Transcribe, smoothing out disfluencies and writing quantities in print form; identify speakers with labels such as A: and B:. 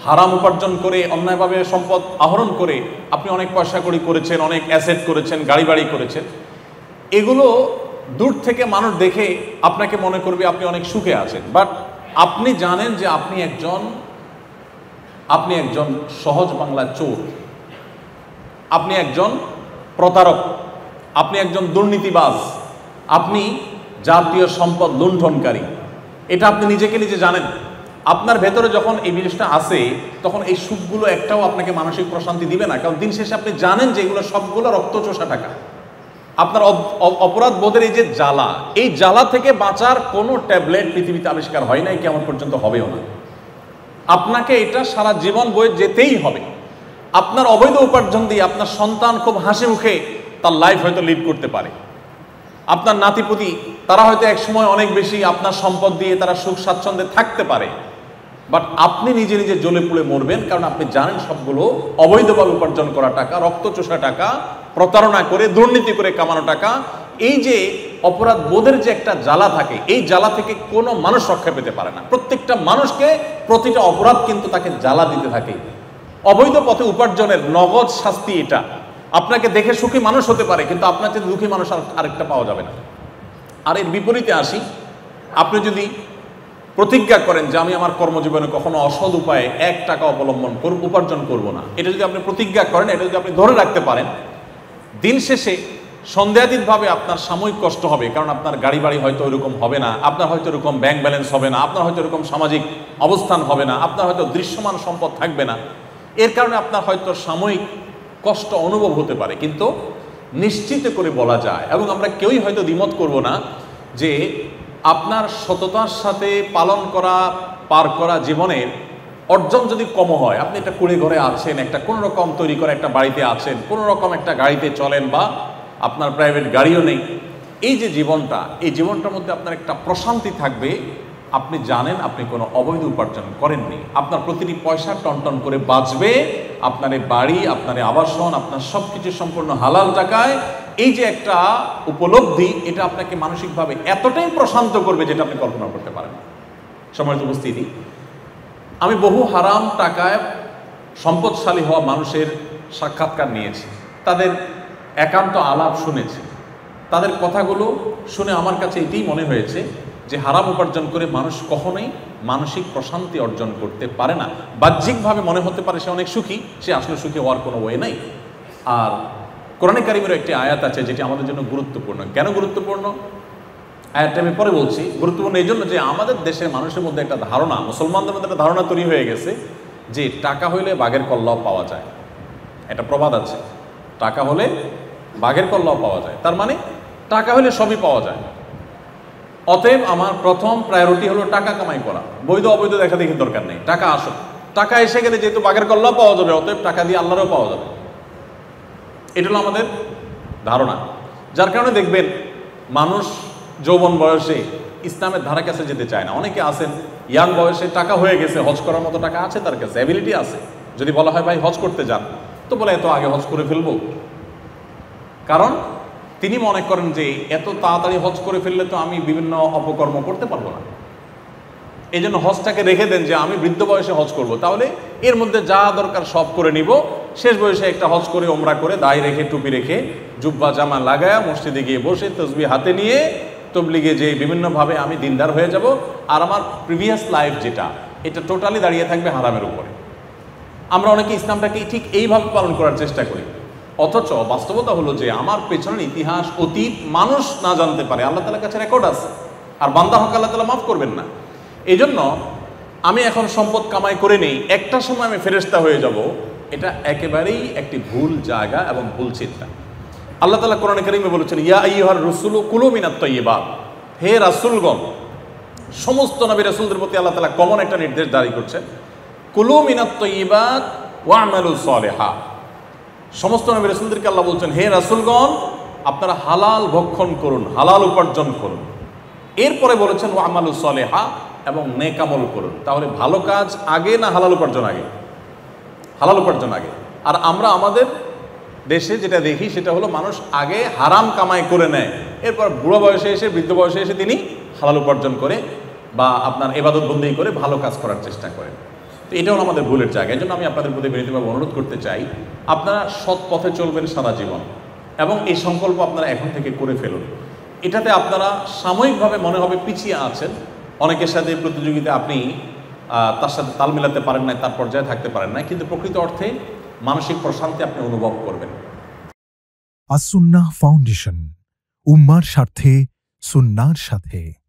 A: হারাম উপার্জন করে, অন্যায়ভাবে সম্পদ আহরণ করে আপনি অনেক পয়সা কড়ি করেছেন, অনেক অ্যাসেট করেছেন, গাড়ি বাড়ি করেছেন, এগুলো দূর থেকে মানুষ দেখে আপনাকে মনে করবে আপনি অনেক সুখে আছেন। বাট আপনি জানেন যে আপনি একজন সহজ বাংলা চোর, আপনি একজন প্রতারক, আপনি একজন দুর্নীতিবাজ, আপনি জাতীয় সম্পদ লুণ্ঠনকারী। এটা আপনি নিজেকে নিজে জানেন। আপনার ভেতরে যখন এই জিনিসটা আসে তখন এই সুখগুলো একটাও আপনাকে মানসিক প্রশান্তি দিবে না, কারণ দিন শেষে আপনি জানেন যে এগুলো সবগুলো রক্তচোষা টাকা। আপনার অপরাধ বোধের এই যে জ্বালা, এই জ্বালা থেকে বাঁচার কোনো ট্যাবলেট পৃথিবীতে আবিষ্কার হয় নাই, কেমন পর্যন্ত হবেও না। আপনাকে এটা সারা জীবন বয়ে যেতেই হবে। আপনার অবৈধ উপার্জন দিয়ে আপনার সন্তান খুব হাসি মুখে তার লাইফ হয়তো লিড করতে পারে, আপনার নাতিপুতি তারা হয়তো এক সময় অনেক বেশি আপনার সম্পদ দিয়ে তারা সুখ স্বাচ্ছন্দ্যে থাকতে পারে, বাট আপনি নিজে নিজে জ্বলে পুড়ে মরবেন, কারণ আপনি জানেন সবগুলো অবৈধভাবে উপার্জন করা টাকা, রক্তচোষা টাকা, প্রতারণা করে দুর্নীতি করে কামানো টাকা। এই যে অপরাধ বোধের যে একটা জ্বালা থাকে, এই জ্বালা থেকে কোনো মানুষ রক্ষা পেতে পারে না। প্রত্যেকটা মানুষকে প্রতিটা অপরাধ কিন্তু তাকে জ্বালা দিতে থাকে। অবৈধ পথে উপার্জনের নগদ শাস্তি এটা। আপনাকে দেখে সুখী মানুষ হতে পারে, কিন্তু আপনার চেয়ে দুঃখী মানুষ আরেকটা পাওয়া যাবে না। আর এর বিপরীতে আসি, আপনি যদি প্রতিজ্ঞা করেন যে আমি আমার কর্মজীবনে কখনো অসৎ উপায়ে 1 টাকা অবলম্বন উপার্জন করব না, এটা যদি আপনি প্রতিজ্ঞা করেন, এটা যদি আপনি ধরে রাখতে পারেন, দিন শেষে সন্দেহাতীতভাবে আপনার সাময়িক কষ্ট হবে, কারণ আপনার গাড়ি বাড়ি হয়তো ওইরকম হবে না, আপনার হয়তো এরকম ব্যাংক ব্যালেন্স হবে না, আপনার হয়তো এরকম সামাজিক অবস্থান হবে না, আপনার হয়তো দৃশ্যমান সম্পদ থাকবে না। এর কারণে আপনার হয়তো সাময়িক কষ্ট অনুভব হতে পারে, কিন্তু নিশ্চিত করে বলা যায়, এবং আমরা কেউই হয়তো দ্বিমত করব না, যে আপনার সততার সাথে পার করা জীবনের অর্জন যদি কম হয়, আপনি একটা কুড়ে ঘরে আছেন, একটা কোনো রকম তৈরি করে একটা বাড়িতে আছেন, কোনো রকম একটা গাড়িতে চলেন, বা আপনার প্রাইভেট গাড়িও নেই, এই যে জীবনটা, এই জীবনটার মধ্যে আপনার একটা প্রশান্তি থাকবে। আপনি জানেন আপনি কোনো অবৈধ উপার্জন করেননি, আপনার প্রতিটি পয়সা টনটন করে বাঁচবে, আপনার বাড়ি, আপনার আবাসন, আপনার সব কিছু সম্পূর্ণ হালাল টাকায়। এই যে একটা উপলব্ধি, এটা আপনাকে মানসিকভাবে এতটাই প্রশান্ত করবে যেটা আপনি কল্পনা করতে পারেন না। সম্মানিত উপস্থিতি, আমি বহু হারাম টাকায় সম্পদশালী হওয়া মানুষের সাক্ষাৎকার নিয়েছি, তাদের একান্ত আলাপ শুনেছি। তাদের কথাগুলো শুনে আমার কাছে এটাই মনে হয়েছে যে হারাম উপার্জন করে মানুষ কখনোই মানসিক প্রশান্তি অর্জন করতে পারে না। বাহ্যিকভাবে মনে হতে পারে সে অনেক সুখী, সে আসলে সুখী হওয়ার কোনো ওয়ে নাই। আর কোরআনে কারিমের একটি আয়াত আছে যেটি আমাদের জন্য গুরুত্বপূর্ণ। কেন গুরুত্বপূর্ণ? আয়াতটা আমি পরে বলছি। গুরুত্বপূর্ণ এই জন্য যে আমাদের দেশের মানুষের মধ্যে একটা ধারণা, মুসলমানদের মধ্যে একটা ধারণা তৈরি হয়ে গেছে যে টাকা হইলে বাঘের কল্লাও পাওয়া যায়। একটা প্রবাদ আছে, টাকা হলে বাঘের কল্লাও পাওয়া যায়, তার মানে টাকা হলে সবই পাওয়া যায়। অতএব আমার প্রথম প্রায়োরিটি হলো টাকা কামাই করা, বৈধ অবৈধ দেখা দেখি দরকার নেই, টাকা আসুক। টাকা এসে গেলে যেহেতু বাঘের কল্লাও পাওয়া যাবে, অতএব টাকা দিয়ে আল্লাহরও পাওয়া যাবে। এটা হলো আমাদের ধারণা, যার কারণে দেখবেন মানুষ যৌবন বয়সে ইসলামের ধারা কাছে যেতে চায় না। অনেকে আছেন ইয়াং বয়সে টাকা হয়ে গেছে, হজ করার মতো টাকা আছে তার কাছে, অ্যাবিলিটি আছে, যদি বলা হয় ভাই হজ করতে যান, তো বলে এত আগে হজ করে ফেলবো, কারণ তিনি মনে করেন যে এত তাড়াতাড়ি হজ করে ফেললে তো আমি বিভিন্ন অপকর্ম করতে পারবো না। এই জন্য হজটাকে রেখে দেন যে আমি বৃদ্ধ বয়সে হজ করব, তাহলে এর মধ্যে যা দরকার সব করে নিব, শেষ বয়সে একটা হজ করে ওমরা করে দাড়ি রেখে টুপি রেখে জুব্বা জামা লাগায়া মসজিদে গিয়ে বসে তসবিহ হাতে নিয়ে তবলিগে যে বিভিন্নভাবে আমি দিনদার হয়ে যাব, আর আমার প্রিভিয়াস লাইফ যেটা, এটা টোটালি দাঁড়িয়ে থাকবে হারামের উপরে। আমরা অনেকে ইসলামটাকে ঠিক এইভাবে পালন করার চেষ্টা করি, অথচ বাস্তবতা হলো যে আমার পেছনের ইতিহাস, অতীত মানুষ না জানতে পারে, আল্লাহ তাআলার কাছে রেকর্ড আছে, আর বান্দা হক আল্লাহ তাআলা মাফ করবেন না। এই জন্য আমি এখন সম্পদ কামাই করে নেই, একটা সময় আমি ফেরেশতা হয়ে যাব, এটা একেবারেই একটি ভুল জায়গা এবং ভুল চিন্তা। আল্লাহ তাআলা কোরআনে কারিমে বলেছেন, ইয়া আইয়ুহার রাসূলু কুলু মিনাত তাইয়্যিবাত, হে রাসূলগণ, সমস্ত নবী রাসূলদের প্রতি আল্লাহ তাআলা কমন একটা নির্দেশ জারি করছেন, কুলু মিনাত তাইয়্যিবাত ওয়া'মালু সালিহা। সমস্ত নবী রাসূলদেরকে আল্লাহ বলছেন, হে রাসূলগণ, আপনারা হালাল ভক্ষণ করুন, হালাল উপার্জন করুন। এরপরে বলেছেন ওয়া'মালু সালিহা, এবং নেক আমল করুন। তাহলে ভালো কাজ আগে না হালাল উপার্জন আগে? হালাল উপার্জন আগে। আর আমরা আমাদের দেশে যেটা দেখি সেটা হলো মানুষ আগে হারাম কামাই করে নেয়, এরপর বুড়ো বয়সে এসে, বৃদ্ধ বয়সে এসে তিনি হালাল উপার্জন করে বা আপনার ইবাদত বন্দেগী করে ভালো কাজ করার চেষ্টা করেন। তো এটা হলো আমাদের ভুলের জায়গা। এই জন্য আমি আপনাদের প্রতি বিনীতভাবে অনুরোধ করতে চাই, আপনারা সৎ পথে চলবেন সারা জীবন, এবং এই সংকল্প আপনারা এখন থেকে করে ফেলুন। এটাতে আপনারা সাময়িকভাবে মনে হবে পিছিয়ে আছেন, অনেকের সাথে প্রতিযোগিতা আপনি তার সাথে তাল মিলাতে পারেন নাই, তার পর্যায়ে থাকতে পারেন নাই, কিন্তু প্রকৃত অর্থে মানসিক প্রশান্তি আপনি অনুভব করবেন।
B: আস-সুন্নাহ ফাউন্ডেশন, উম্মার স্বার্থে সুন্নাহর সাথে।